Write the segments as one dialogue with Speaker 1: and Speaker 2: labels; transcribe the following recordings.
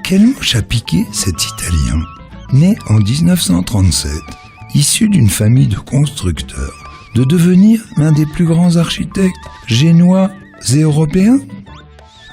Speaker 1: Quelle mouche a piqué cet Italien, né en 1937, issu d'une famille de constructeurs, de devenir l'un des plus grands architectes génois et européens?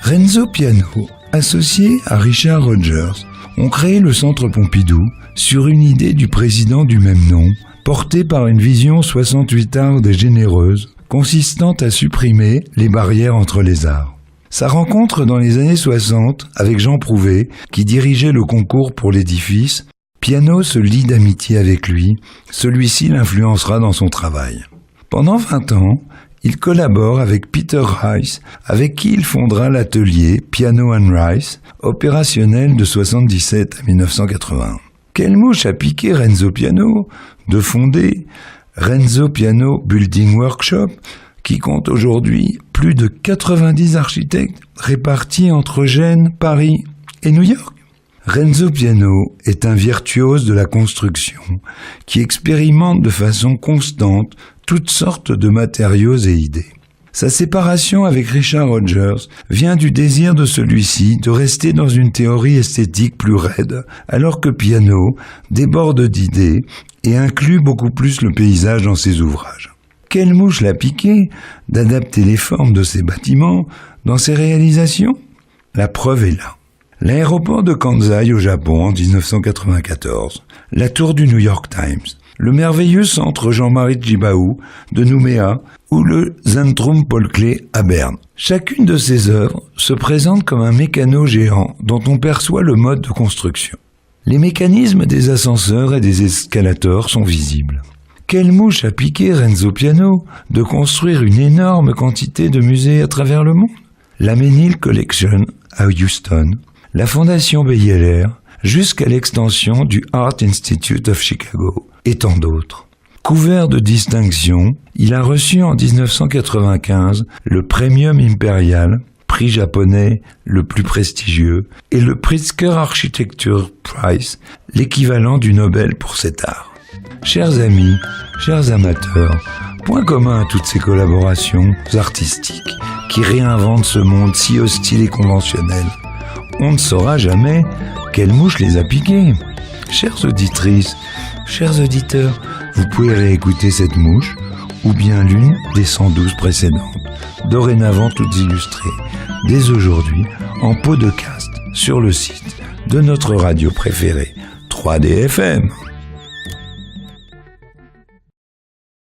Speaker 1: Renzo Piano, associé à Richard Rogers, ont créé le Centre Pompidou sur une idée du président du même nom, portée par une vision 68arde et généreuse, consistant à supprimer les barrières entre les arts. Sa rencontre dans les années 60 avec Jean Prouvé, qui dirigeait le concours pour l'édifice, Piano se lie d'amitié avec lui, celui-ci l'influencera dans son travail. Pendant 20 ans, il collabore avec Peter Rice, avec qui il fondera l'atelier Piano & Rice, opérationnel de 1977 à 1980. Quelle mouche a piqué Renzo Piano de fonder Renzo Piano Building Workshop, qui compte aujourd'hui plus de 90 architectes répartis entre Gênes, Paris et New York. Renzo Piano est un virtuose de la construction qui expérimente de façon constante toutes sortes de matériaux et idées. Sa séparation avec Richard Rogers vient du désir de celui-ci de rester dans une théorie esthétique plus raide, alors que Piano déborde d'idées et inclut beaucoup plus le paysage dans ses ouvrages. Quelle mouche l'a piqué d'adapter les formes de ses bâtiments dans ses réalisations? La preuve est là. L'aéroport de Kansai au Japon en 1994, la tour du New York Times, le merveilleux centre Jean-Marie Tjibaou de Nouméa ou le Zentrum Paul Klee à Berne. Chacune de ces œuvres se présente comme un mécano géant dont on perçoit le mode de construction. Les mécanismes des ascenseurs et des escalators sont visibles. Quelle mouche a piqué Renzo Piano de construire une énorme quantité de musées à travers le monde? La Menil Collection à Houston, la Fondation BLR, jusqu'à l'extension du Art Institute of Chicago, et tant d'autres. Couvert de distinctions, il a reçu en 1995 le Premium Imperial, prix japonais le plus prestigieux, et le Pritzker Architecture Prize, l'équivalent du Nobel pour cet art. Chers amis, chers amateurs, point commun à toutes ces collaborations artistiques qui réinventent ce monde si hostile et conventionnel. On ne saura jamais quelle mouche les a piqués. Chères auditrices, chers auditeurs, vous pouvez réécouter cette mouche ou bien l'une des 112 précédentes, dorénavant toutes illustrées, dès aujourd'hui en podcast sur le site de notre radio préférée, 3D FM.